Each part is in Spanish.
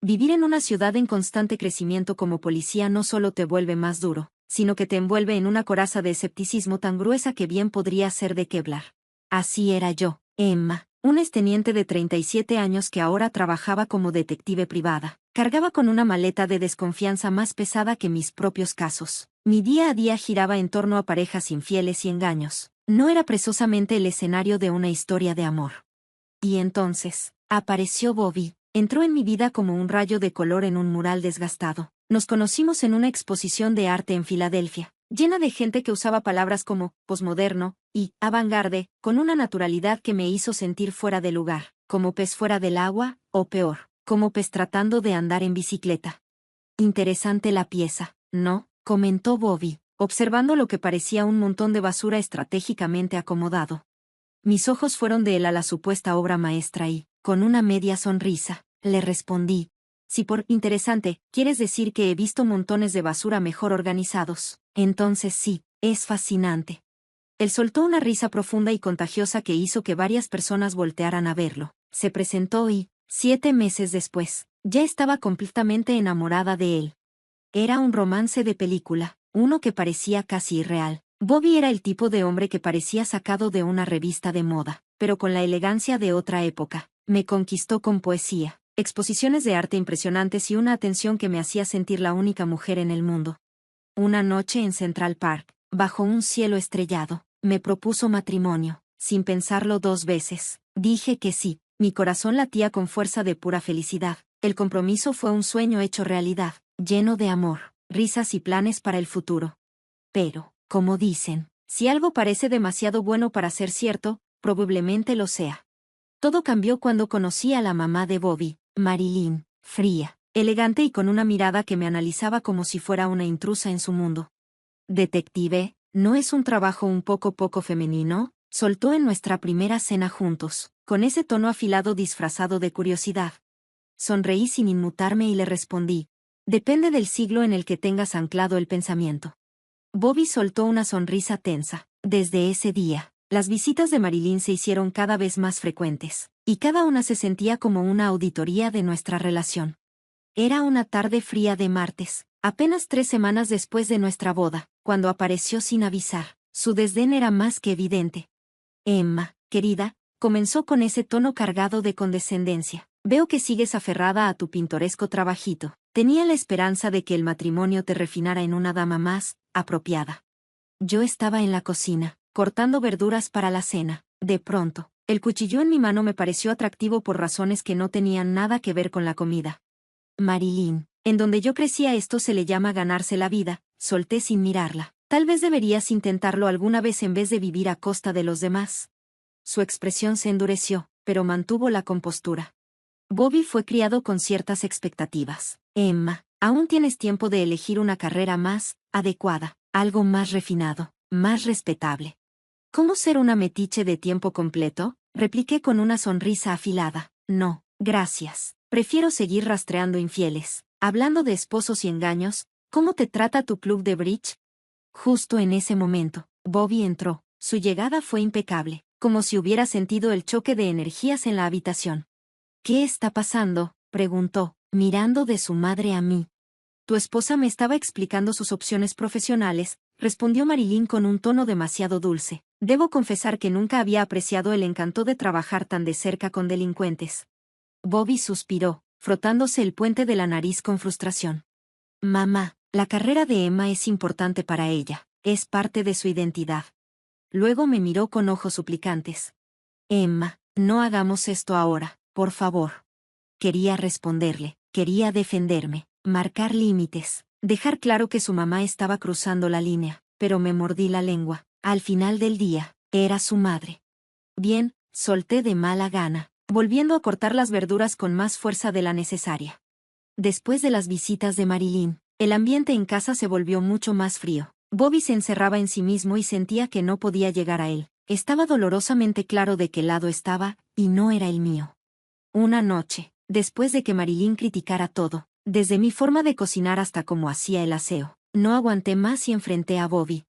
Vivir en una ciudad en constante crecimiento como policía no solo te vuelve más duro, sino que te envuelve en una coraza de escepticismo tan gruesa que bien podría ser de Kevlar. Así era yo, Emma, una exteniente de 37 años que ahora trabajaba como detective privada. Cargaba con una maleta de desconfianza más pesada que mis propios casos. Mi día a día giraba en torno a parejas infieles y engaños. No era precisamente el escenario de una historia de amor. Y entonces, apareció Bobby. Entró en mi vida como un rayo de color en un mural desgastado. Nos conocimos en una exposición de arte en Filadelfia, llena de gente que usaba palabras como posmoderno y avant-garde, con una naturalidad que me hizo sentir fuera de lugar, como pez fuera del agua, o peor, como pez tratando de andar en bicicleta. Interesante la pieza, ¿no?, comentó Bobby, observando lo que parecía un montón de basura estratégicamente acomodado. Mis ojos fueron de él a la supuesta obra maestra y, con una media sonrisa, le respondí: si por interesante quieres decir que he visto montones de basura mejor organizados, entonces sí, es fascinante. Él soltó una risa profunda y contagiosa que hizo que varias personas voltearan a verlo. Se presentó y, 7 meses después, ya estaba completamente enamorada de él. Era un romance de película, uno que parecía casi irreal. Bobby era el tipo de hombre que parecía sacado de una revista de moda, pero con la elegancia de otra época. Me conquistó con poesía, exposiciones de arte impresionantes y una atención que me hacía sentir la única mujer en el mundo. Una noche en Central Park, bajo un cielo estrellado, me propuso matrimonio. Sin pensarlo 2 veces, dije que sí. Mi corazón latía con fuerza de pura felicidad. El compromiso fue un sueño hecho realidad, lleno de amor, risas y planes para el futuro. Pero, como dicen, si algo parece demasiado bueno para ser cierto, probablemente lo sea. Todo cambió cuando conocí a la mamá de Bobby, Marilyn, fría, elegante y con una mirada que me analizaba como si fuera una intrusa en su mundo. Detective, ¿no es un trabajo un poco femenino?, soltó en nuestra primera cena juntos, con ese tono afilado disfrazado de curiosidad. Sonreí sin inmutarme y le respondí: depende del siglo en el que tengas anclado el pensamiento. Bobby soltó una sonrisa tensa. Desde ese día, las visitas de Marilyn se hicieron cada vez más frecuentes, y cada una se sentía como una auditoría de nuestra relación. Era una tarde fría de martes, apenas 3 semanas después de nuestra boda, cuando apareció sin avisar. Su desdén era más que evidente. Emma, querida, comenzó con ese tono cargado de condescendencia. Veo que sigues aferrada a tu pintoresco trabajito. Tenía la esperanza de que el matrimonio te refinara en una dama más apropiada. Yo estaba en la cocina, cortando verduras para la cena. De pronto, el cuchillo en mi mano me pareció atractivo por razones que no tenían nada que ver con la comida. Marilyn, en donde yo crecía esto se le llama ganarse la vida, solté sin mirarla. Tal vez deberías intentarlo alguna vez en vez de vivir a costa de los demás. Su expresión se endureció, pero mantuvo la compostura. Bobby fue criado con ciertas expectativas. Emma, aún tienes tiempo de elegir una carrera más adecuada, algo más refinado, más respetable. ¿Cómo ser una metiche de tiempo completo?, repliqué con una sonrisa afilada. No, gracias. Prefiero seguir rastreando infieles. Hablando de esposos y engaños, ¿cómo te trata tu club de bridge? Justo en ese momento, Bobby entró. Su llegada fue impecable, como si hubiera sentido el choque de energías en la habitación. ¿Qué está pasando?, preguntó, mirando de su madre a mí. Tu esposa me estaba explicando sus opciones profesionales, respondió Marilyn con un tono demasiado dulce. Debo confesar que nunca había apreciado el encanto de trabajar tan de cerca con delincuentes. Bobby suspiró, frotándose el puente de la nariz con frustración. Mamá, la carrera de Emma es importante para ella, es parte de su identidad. Luego me miró con ojos suplicantes. Emma, no hagamos esto ahora, por favor. Quería responderle, quería defenderme, marcar límites, dejar claro que su mamá estaba cruzando la línea, pero me mordí la lengua. Al final del día, era su madre. Bien, solté de mala gana, volviendo a cortar las verduras con más fuerza de la necesaria. Después de las visitas de Marilyn, el ambiente en casa se volvió mucho más frío. Bobby se encerraba en sí mismo y sentía que no podía llegar a él. Estaba dolorosamente claro de qué lado estaba, y no era el mío. Una noche, después de que Marilyn criticara todo, desde mi forma de cocinar hasta cómo hacía el aseo, no aguanté más y enfrenté a Bobby.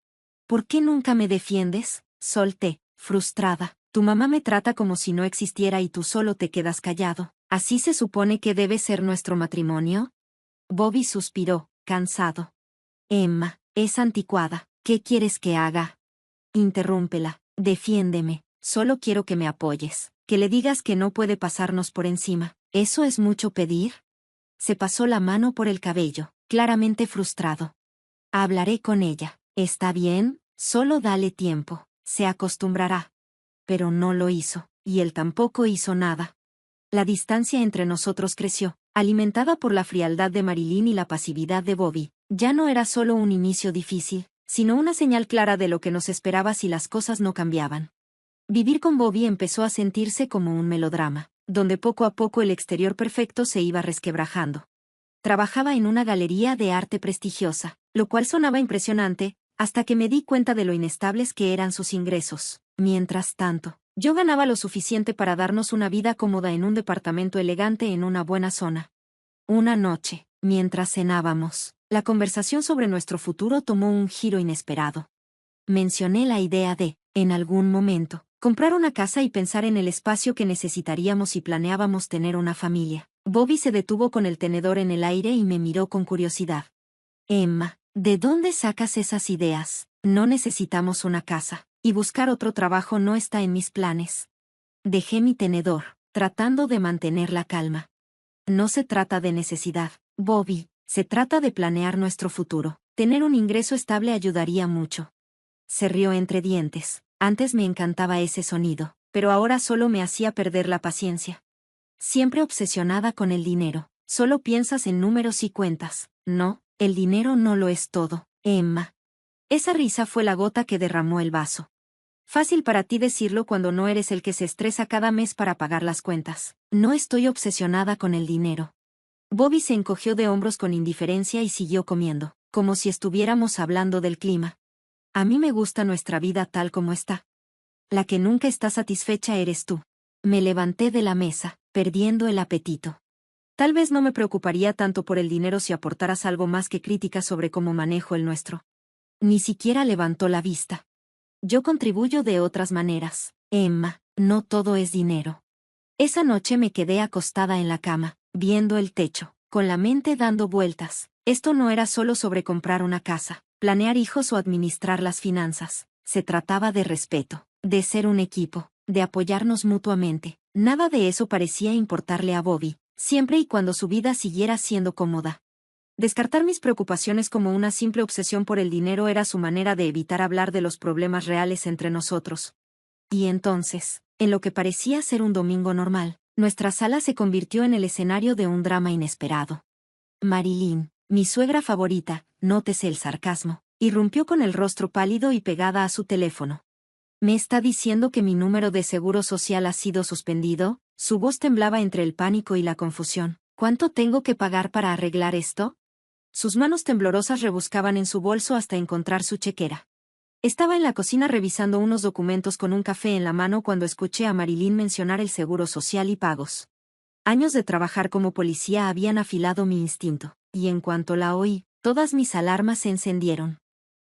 ¿Por qué nunca me defiendes?, solté, frustrada. Tu mamá me trata como si no existiera y tú solo te quedas callado. ¿Así se supone que debe ser nuestro matrimonio? Bobby suspiró, cansado. Emma, es anticuada. ¿Qué quieres que haga? Interrúmpela, defiéndeme, solo quiero que me apoyes, que le digas que no puede pasarnos por encima. ¿Eso es mucho pedir? Se pasó la mano por el cabello, claramente frustrado. Hablaré con ella. ¿Está bien? Solo dale tiempo, se acostumbrará. Pero no lo hizo, y él tampoco hizo nada. La distancia entre nosotros creció, alimentada por la frialdad de Marilyn y la pasividad de Bobby. Ya no era solo un inicio difícil, sino una señal clara de lo que nos esperaba si las cosas no cambiaban. Vivir con Bobby empezó a sentirse como un melodrama, donde poco a poco el exterior perfecto se iba resquebrajando. Trabajaba en una galería de arte prestigiosa, lo cual sonaba impresionante, hasta que me di cuenta de lo inestables que eran sus ingresos. Mientras tanto, yo ganaba lo suficiente para darnos una vida cómoda en un departamento elegante en una buena zona. Una noche, mientras cenábamos, la conversación sobre nuestro futuro tomó un giro inesperado. Mencioné la idea de, en algún momento, comprar una casa y pensar en el espacio que necesitaríamos si planeábamos tener una familia. Bobby se detuvo con el tenedor en el aire y me miró con curiosidad. Emma, ¿de dónde sacas esas ideas? No necesitamos una casa, y buscar otro trabajo no está en mis planes. Dejé mi tenedor, tratando de mantener la calma. No se trata de necesidad, Bobby, se trata de planear nuestro futuro. Tener un ingreso estable ayudaría mucho. Se rió entre dientes. Antes me encantaba ese sonido, pero ahora solo me hacía perder la paciencia. Siempre obsesionada con el dinero, solo piensas en números y cuentas. No, el dinero no lo es todo, Emma. Esa risa fue la gota que derramó el vaso. Fácil para ti decirlo cuando no eres el que se estresa cada mes para pagar las cuentas. No estoy obsesionada con el dinero. Bobby se encogió de hombros con indiferencia y siguió comiendo, como si estuviéramos hablando del clima. A mí me gusta nuestra vida tal como está. La que nunca está satisfecha eres tú. Me levanté de la mesa, perdiendo el apetito. Tal vez no me preocuparía tanto por el dinero si aportaras algo más que críticas sobre cómo manejo el nuestro. Ni siquiera levantó la vista. Yo contribuyo de otras maneras, Emma, no todo es dinero. Esa noche me quedé acostada en la cama, viendo el techo, con la mente dando vueltas. Esto no era solo sobre comprar una casa, planear hijos o administrar las finanzas. Se trataba de respeto, de ser un equipo, de apoyarnos mutuamente. Nada de eso parecía importarle a Bobby, siempre y cuando su vida siguiera siendo cómoda. Descartar mis preocupaciones como una simple obsesión por el dinero era su manera de evitar hablar de los problemas reales entre nosotros. Y entonces, en lo que parecía ser un domingo normal, nuestra sala se convirtió en el escenario de un drama inesperado. Marilyn, mi suegra favorita, nótese el sarcasmo, irrumpió con el rostro pálido y pegada a su teléfono. ¿Me está diciendo que mi número de seguro social ha sido suspendido? Su voz temblaba entre el pánico y la confusión. ¿Cuánto tengo que pagar para arreglar esto? Sus manos temblorosas rebuscaban en su bolso hasta encontrar su chequera. Estaba en la cocina revisando unos documentos con un café en la mano cuando escuché a Marilyn mencionar el seguro social y pagos. Años de trabajar como policía habían afilado mi instinto, y en cuanto la oí, todas mis alarmas se encendieron.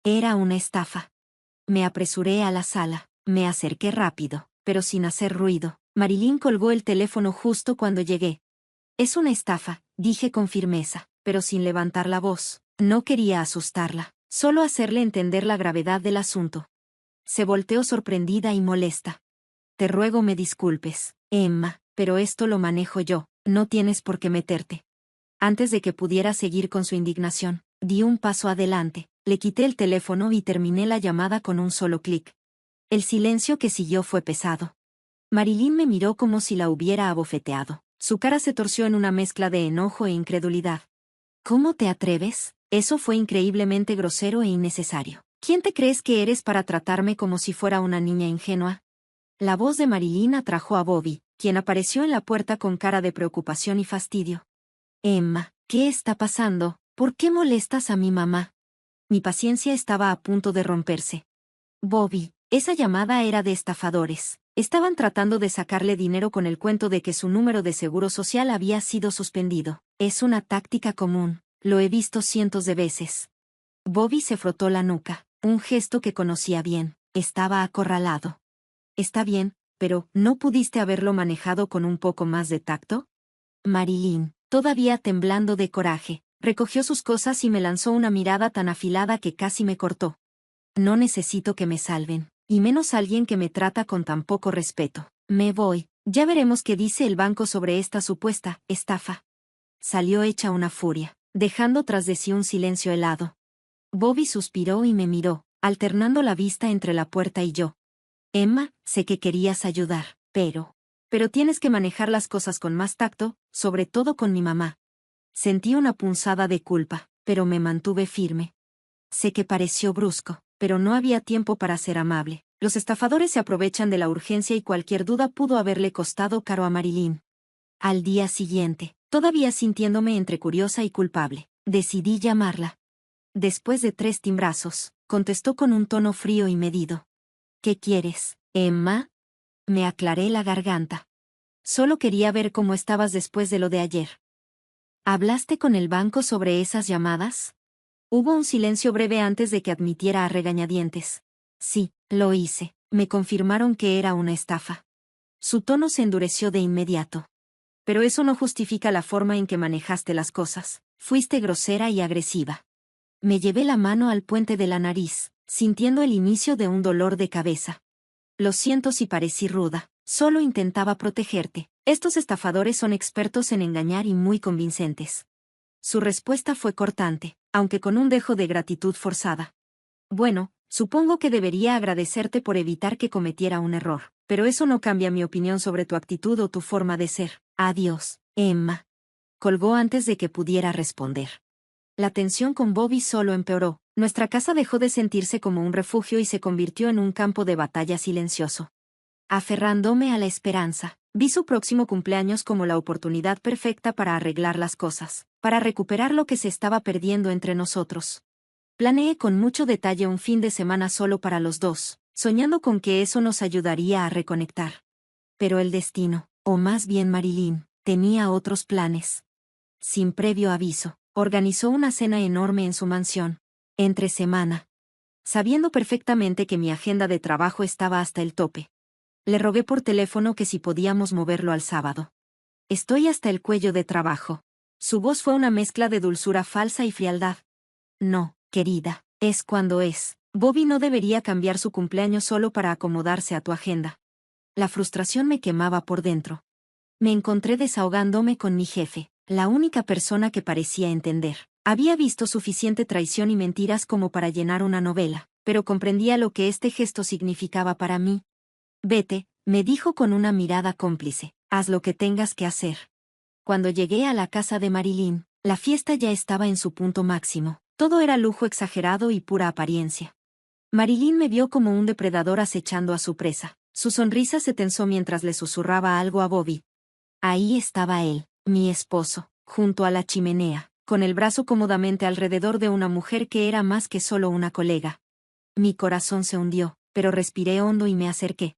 Era una estafa. Me apresuré a la sala, me acerqué rápido, pero sin hacer ruido. Marilyn colgó el teléfono justo cuando llegué. Es una estafa, dije con firmeza, pero sin levantar la voz. No quería asustarla, solo hacerle entender la gravedad del asunto. Se volteó sorprendida y molesta. Te ruego me disculpes, Emma, pero esto lo manejo yo, no tienes por qué meterte. Antes de que pudiera seguir con su indignación, di un paso adelante, le quité el teléfono y terminé la llamada con un solo clic. El silencio que siguió fue pesado. Marilyn me miró como si la hubiera abofeteado. Su cara se torció en una mezcla de enojo e incredulidad. ¿Cómo te atreves? Eso fue increíblemente grosero e innecesario. ¿Quién te crees que eres para tratarme como si fuera una niña ingenua? La voz de Marilyn atrajo a Bobby, quien apareció en la puerta con cara de preocupación y fastidio. Emma, ¿qué está pasando? ¿Por qué molestas a mi mamá? Mi paciencia estaba a punto de romperse. Bobby, esa llamada era de estafadores. Estaban tratando de sacarle dinero con el cuento de que su número de seguro social había sido suspendido. Es una táctica común. Lo he visto cientos de veces. Bobby se frotó la nuca, un gesto que conocía bien. Estaba acorralado. Está bien, pero ¿no pudiste haberlo manejado con un poco más de tacto? Marilyn, todavía temblando de coraje, recogió sus cosas y me lanzó una mirada tan afilada que casi me cortó. No necesito que me salven, y menos alguien que me trata con tan poco respeto. Me voy, ya veremos qué dice el banco sobre esta supuesta estafa. Salió hecha una furia, dejando tras de sí un silencio helado. Bobby suspiró y me miró, alternando la vista entre la puerta y yo. Emma, sé que querías ayudar, pero tienes que manejar las cosas con más tacto, sobre todo con mi mamá. Sentí una punzada de culpa, pero me mantuve firme. Sé que pareció brusco, pero no había tiempo para ser amable. Los estafadores se aprovechan de la urgencia y cualquier duda pudo haberle costado caro a Marilyn. Al día siguiente, todavía sintiéndome entre curiosa y culpable, decidí llamarla. Después de 3 timbrazos, contestó con un tono frío y medido. ¿Qué quieres, Emma? Me aclaré la garganta. Solo quería ver cómo estabas después de lo de ayer. ¿Hablaste con el banco sobre esas llamadas? Hubo un silencio breve antes de que admitiera a regañadientes. Sí, lo hice. Me confirmaron que era una estafa. Su tono se endureció de inmediato. Pero eso no justifica la forma en que manejaste las cosas. Fuiste grosera y agresiva. Me llevé la mano al puente de la nariz, sintiendo el inicio de un dolor de cabeza. Lo siento si parecí ruda, solo intentaba protegerte. Estos estafadores son expertos en engañar y muy convincentes. Su respuesta fue cortante, aunque con un dejo de gratitud forzada. Bueno, supongo que debería agradecerte por evitar que cometiera un error, pero eso no cambia mi opinión sobre tu actitud o tu forma de ser. Adiós, Emma. Colgó antes de que pudiera responder. La tensión con Bobby solo empeoró. Nuestra casa dejó de sentirse como un refugio y se convirtió en un campo de batalla silencioso. Aferrándome a la esperanza, vi su próximo cumpleaños como la oportunidad perfecta para arreglar las cosas, para recuperar lo que se estaba perdiendo entre nosotros. Planeé con mucho detalle un fin de semana solo para los dos, soñando con que eso nos ayudaría a reconectar. Pero el destino, o más bien Marilyn, tenía otros planes. Sin previo aviso, organizó una cena enorme en su mansión, entre semana. Sabiendo perfectamente que mi agenda de trabajo estaba hasta el tope. Le rogué por teléfono que si podíamos moverlo al sábado. Estoy hasta el cuello de trabajo. Su voz fue una mezcla de dulzura falsa y frialdad. No, querida, es cuando es. Bobby no debería cambiar su cumpleaños solo para acomodarse a tu agenda. La frustración me quemaba por dentro. Me encontré desahogándome con mi jefe, la única persona que parecía entender. Había visto suficiente traición y mentiras como para llenar una novela, pero comprendía lo que este gesto significaba para mí. Vete, me dijo con una mirada cómplice, haz lo que tengas que hacer. Cuando llegué a la casa de Marilyn, la fiesta ya estaba en su punto máximo. Todo era lujo exagerado y pura apariencia. Marilyn me vio como un depredador acechando a su presa. Su sonrisa se tensó mientras le susurraba algo a Bobby. Ahí estaba él, mi esposo, junto a la chimenea, con el brazo cómodamente alrededor de una mujer que era más que solo una colega. Mi corazón se hundió, pero respiré hondo y me acerqué.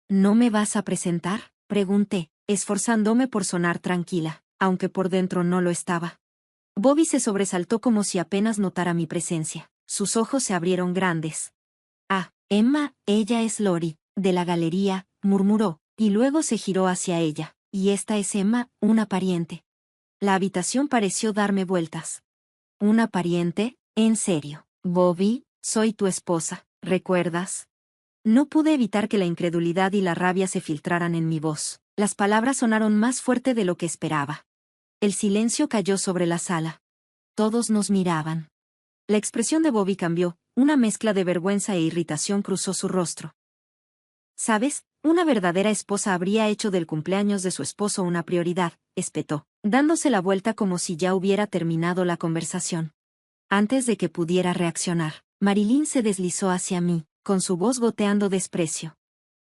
¿No me vas a presentar?, pregunté, esforzándome por sonar tranquila, aunque por dentro no lo estaba. Bobby se sobresaltó como si apenas notara mi presencia. Sus ojos se abrieron grandes. Ah, Emma, ella es Lori, de la galería, murmuró, y luego se giró hacia ella. Y esta es Emma, una pariente. La habitación pareció darme vueltas. ¿Una pariente? ¿En serio? Bobby, soy tu esposa, ¿recuerdas? No pude evitar que la incredulidad y la rabia se filtraran en mi voz. Las palabras sonaron más fuerte de lo que esperaba. El silencio cayó sobre la sala. Todos nos miraban. La expresión de Bobby cambió, una mezcla de vergüenza e irritación cruzó su rostro. ¿Sabes? Una verdadera esposa habría hecho del cumpleaños de su esposo una prioridad, espetó, dándose la vuelta como si ya hubiera terminado la conversación. Antes de que pudiera reaccionar, Marilyn se deslizó hacia mí, con su voz goteando desprecio.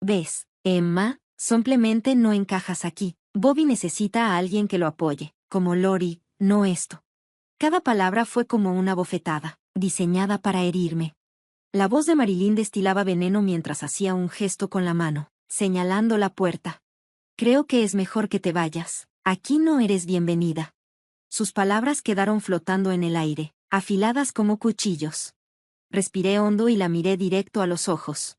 ¿Ves, Emma? Simplemente no encajas aquí. Bobby necesita a alguien que lo apoye, como Lori, no esto. Cada palabra fue como una bofetada, diseñada para herirme. La voz de Marilyn destilaba veneno mientras hacía un gesto con la mano, señalando la puerta. Creo que es mejor que te vayas. Aquí no eres bienvenida. Sus palabras quedaron flotando en el aire, afiladas como cuchillos. Respiré hondo y la miré directo a los ojos.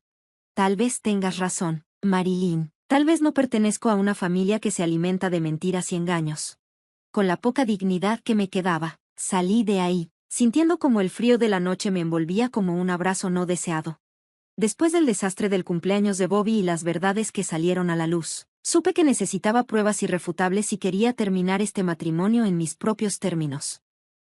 Tal vez tengas razón, Marilyn. Tal vez no pertenezco a una familia que se alimenta de mentiras y engaños. Con la poca dignidad que me quedaba, salí de ahí, sintiendo como el frío de la noche me envolvía como un abrazo no deseado. Después del desastre del cumpleaños de Bobby y las verdades que salieron a la luz, supe que necesitaba pruebas irrefutables si quería terminar este matrimonio en mis propios términos.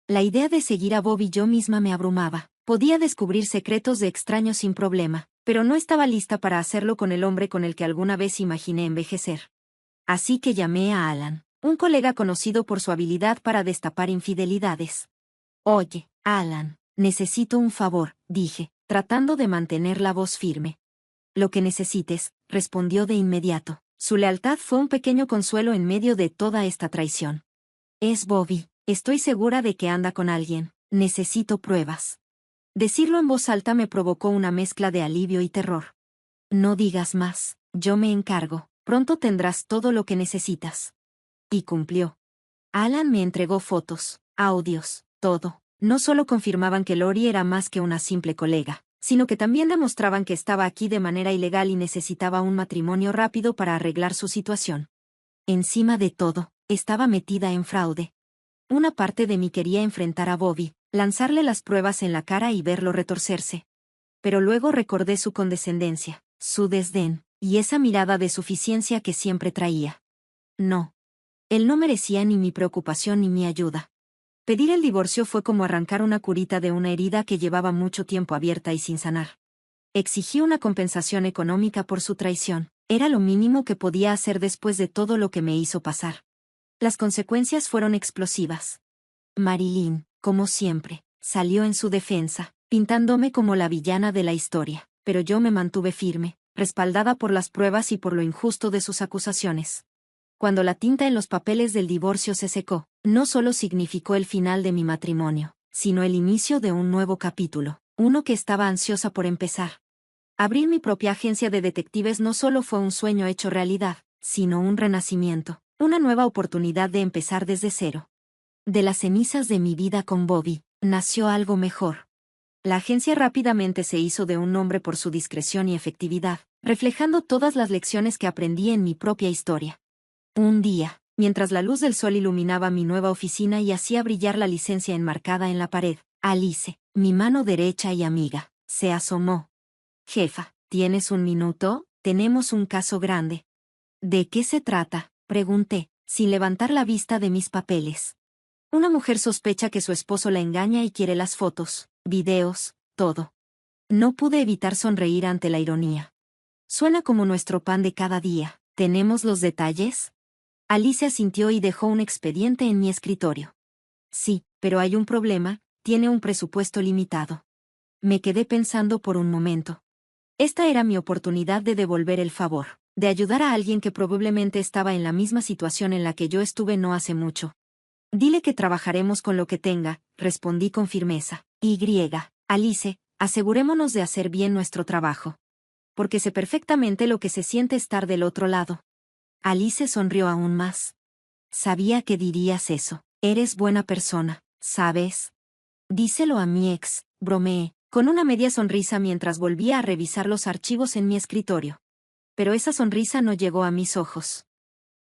La idea de seguir a Bobby yo misma me abrumaba. Podía descubrir secretos de extraños sin problema, pero no estaba lista para hacerlo con el hombre con el que alguna vez imaginé envejecer. Así que llamé a Alan, un colega conocido por su habilidad para destapar infidelidades. Oye, Alan, necesito un favor, dije, tratando de mantener la voz firme. Lo que necesites, respondió de inmediato. Su lealtad fue un pequeño consuelo en medio de toda esta traición. Es Bobby, estoy segura de que anda con alguien, necesito pruebas. Decirlo en voz alta me provocó una mezcla de alivio y terror. No digas más, yo me encargo, pronto tendrás todo lo que necesitas. Y cumplió. Alan me entregó fotos, audios, todo. No solo confirmaban que Lori era más que una simple colega, sino que también demostraban que estaba aquí de manera ilegal y necesitaba un matrimonio rápido para arreglar su situación. Encima de todo, estaba metida en fraude. Una parte de mí quería enfrentar a Bobby, lanzarle las pruebas en la cara y verlo retorcerse. Pero luego recordé su condescendencia, su desdén, y esa mirada de suficiencia que siempre traía. No. Él no merecía ni mi preocupación ni mi ayuda. Pedir el divorcio fue como arrancar una curita de una herida que llevaba mucho tiempo abierta y sin sanar. Exigí una compensación económica por su traición. Era lo mínimo que podía hacer después de todo lo que me hizo pasar. Las consecuencias fueron explosivas. Marilyn, como siempre, salió en su defensa, pintándome como la villana de la historia, pero yo me mantuve firme, respaldada por las pruebas y por lo injusto de sus acusaciones. Cuando la tinta en los papeles del divorcio se secó, no solo significó el final de mi matrimonio, sino el inicio de un nuevo capítulo, uno que estaba ansiosa por empezar. Abrir mi propia agencia de detectives no solo fue un sueño hecho realidad, sino un renacimiento, una nueva oportunidad de empezar desde cero. De las cenizas de mi vida con Bobby, nació algo mejor. La agencia rápidamente se hizo de un nombre por su discreción y efectividad, reflejando todas las lecciones que aprendí en mi propia historia. Un día, mientras la luz del sol iluminaba mi nueva oficina y hacía brillar la licencia enmarcada en la pared, Alice, mi mano derecha y amiga, se asomó. Jefa, ¿tienes un minuto? Tenemos un caso grande. ¿De qué se trata?, pregunté, sin levantar la vista de mis papeles. Una mujer sospecha que su esposo la engaña y quiere las fotos, videos, todo. No pude evitar sonreír ante la ironía. Suena como nuestro pan de cada día. ¿Tenemos los detalles? Alicia asintió y dejó un expediente en mi escritorio. Sí, pero hay un problema, tiene un presupuesto limitado. Me quedé pensando por un momento. Esta era mi oportunidad de devolver el favor, de ayudar a alguien que probablemente estaba en la misma situación en la que yo estuve no hace mucho. Dile que trabajaremos con lo que tenga, respondí con firmeza. Alice, asegurémonos de hacer bien nuestro trabajo. Porque sé perfectamente lo que se siente estar del otro lado. Alice sonrió aún más. Sabía que dirías eso. Eres buena persona, ¿sabes? Díselo a mi ex, bromeé, con una media sonrisa mientras volvía a revisar los archivos en mi escritorio. Pero esa sonrisa no llegó a mis ojos.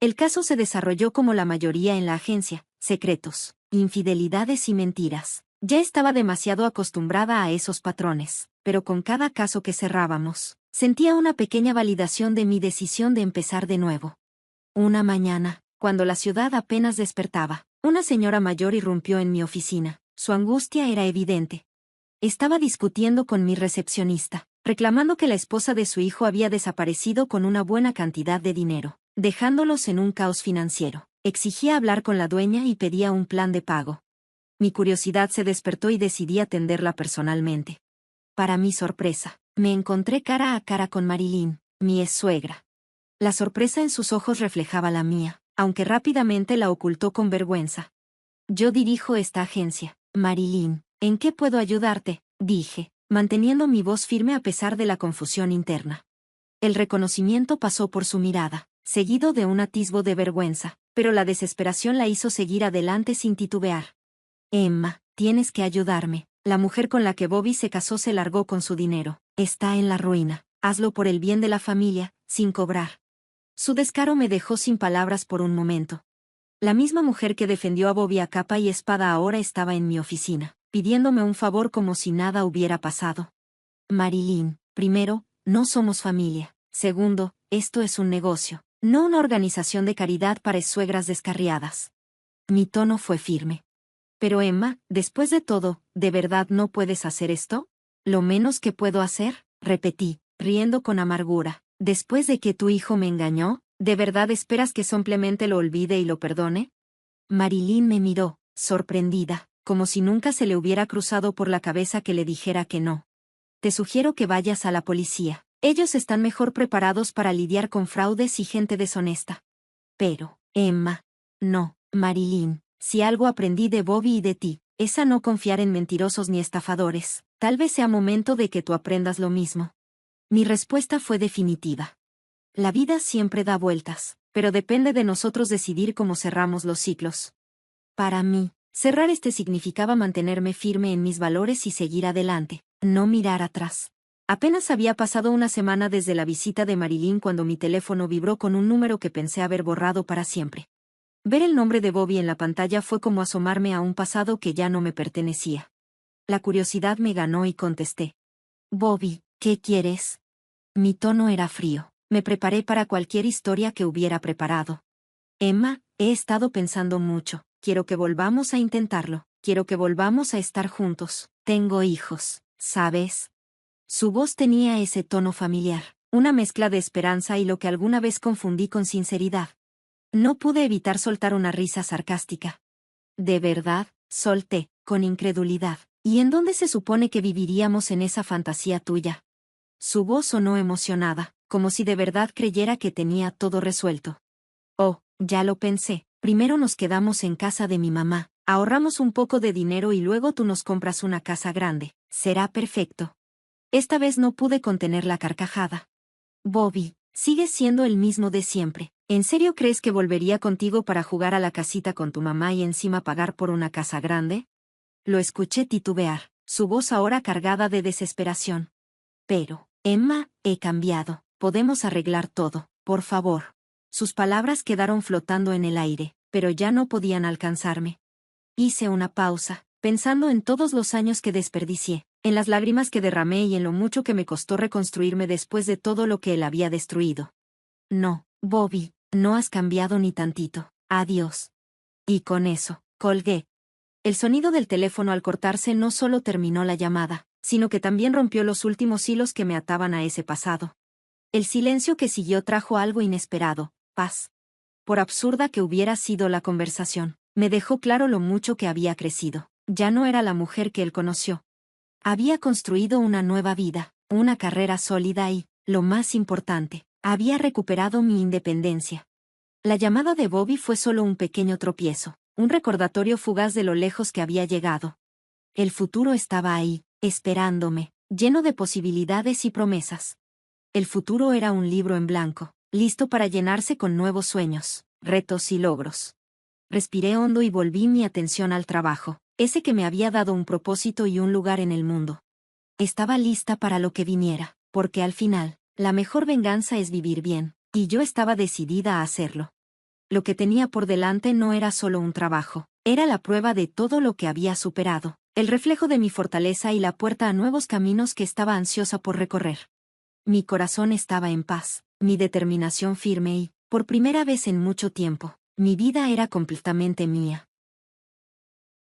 El caso se desarrolló como la mayoría en la agencia, secretos, infidelidades y mentiras. Ya estaba demasiado acostumbrada a esos patrones, pero con cada caso que cerrábamos, sentía una pequeña validación de mi decisión de empezar de nuevo. Una mañana, cuando la ciudad apenas despertaba, una señora mayor irrumpió en mi oficina. Su angustia era evidente. Estaba discutiendo con mi recepcionista, reclamando que la esposa de su hijo había desaparecido con una buena cantidad de dinero, dejándolos en un caos financiero. Exigía hablar con la dueña y pedía un plan de pago. Mi curiosidad se despertó y decidí atenderla personalmente. Para mi sorpresa, me encontré cara a cara con Marilyn, mi ex-suegra. La sorpresa en sus ojos reflejaba la mía, aunque rápidamente la ocultó con vergüenza. Yo dirijo esta agencia, Marilyn. ¿En qué puedo ayudarte?, dije, manteniendo mi voz firme a pesar de la confusión interna. El reconocimiento pasó por su mirada, seguido de un atisbo de vergüenza, pero la desesperación la hizo seguir adelante sin titubear. Emma, tienes que ayudarme. La mujer con la que Bobby se casó se largó con su dinero. Está en la ruina. Hazlo por el bien de la familia, sin cobrar. Su descaro me dejó sin palabras por un momento. La misma mujer que defendió a Bobby a capa y espada ahora estaba en mi oficina, pidiéndome un favor como si nada hubiera pasado. Marilyn, primero, no somos familia. Segundo, esto es un negocio, no una organización de caridad para suegras descarriadas. Mi tono fue firme. Pero Emma, después de todo, ¿de verdad no puedes hacer esto? Lo menos que puedo hacer, repetí, riendo con amargura. Después de que tu hijo me engañó, ¿de verdad esperas que simplemente lo olvide y lo perdone? Marilyn me miró, sorprendida, como si nunca se le hubiera cruzado por la cabeza que le dijera que no. Te sugiero que vayas a la policía. Ellos están mejor preparados para lidiar con fraudes y gente deshonesta. Pero, Emma. No, Marilyn, si algo aprendí de Bobby y de ti, es a no confiar en mentirosos ni estafadores. Tal vez sea momento de que tú aprendas lo mismo. Mi respuesta fue definitiva. La vida siempre da vueltas, pero depende de nosotros decidir cómo cerramos los ciclos. Para mí, cerrar este significaba mantenerme firme en mis valores y seguir adelante, no mirar atrás. Apenas había pasado una semana desde la visita de Marilyn cuando mi teléfono vibró con un número que pensé haber borrado para siempre. Ver el nombre de Bobby en la pantalla fue como asomarme a un pasado que ya no me pertenecía. La curiosidad me ganó y contesté. Bobby, ¿qué quieres? Mi tono era frío. Me preparé para cualquier historia que hubiera preparado. Emma, he estado pensando mucho. Quiero que volvamos a intentarlo. Quiero que volvamos a estar juntos. Tengo hijos, ¿sabes? Su voz tenía ese tono familiar, una mezcla de esperanza y lo que alguna vez confundí con sinceridad. No pude evitar soltar una risa sarcástica. ¿De verdad? Solté, con incredulidad. ¿Y en dónde se supone que viviríamos en esa fantasía tuya? Su voz sonó emocionada, como si de verdad creyera que tenía todo resuelto. Oh, ya lo pensé. Primero nos quedamos en casa de mi mamá, ahorramos un poco de dinero y luego tú nos compras una casa grande. Será perfecto. Esta vez no pude contener la carcajada. Bobby, sigues siendo el mismo de siempre. ¿En serio crees que volvería contigo para jugar a la casita con tu mamá y encima pagar por una casa grande? Lo escuché titubear, su voz ahora cargada de desesperación. Pero, Emma, he cambiado. Podemos arreglar todo, por favor. Sus palabras quedaron flotando en el aire, pero ya no podían alcanzarme. Hice una pausa, pensando en todos los años que desperdicié, en las lágrimas que derramé y en lo mucho que me costó reconstruirme después de todo lo que él había destruido. No, Bobby, no has cambiado ni tantito. Adiós. Y con eso, colgué. El sonido del teléfono al cortarse no solo terminó la llamada, sino que también rompió los últimos hilos que me ataban a ese pasado. El silencio que siguió trajo algo inesperado, paz. Por absurda que hubiera sido la conversación, me dejó claro lo mucho que había crecido. Ya no era la mujer que él conoció. Había construido una nueva vida, una carrera sólida y, lo más importante, había recuperado mi independencia. La llamada de Bobby fue solo un pequeño tropiezo, un recordatorio fugaz de lo lejos que había llegado. El futuro estaba ahí, esperándome, lleno de posibilidades y promesas. El futuro era un libro en blanco, listo para llenarse con nuevos sueños, retos y logros. Respiré hondo y volví mi atención al trabajo, ese que me había dado un propósito y un lugar en el mundo. Estaba lista para lo que viniera, porque al final, la mejor venganza es vivir bien, y yo estaba decidida a hacerlo. Lo que tenía por delante no era solo un trabajo, era la prueba de todo lo que había superado, el reflejo de mi fortaleza y la puerta a nuevos caminos que estaba ansiosa por recorrer. Mi corazón estaba en paz, mi determinación firme y, por primera vez en mucho tiempo, mi vida era completamente mía.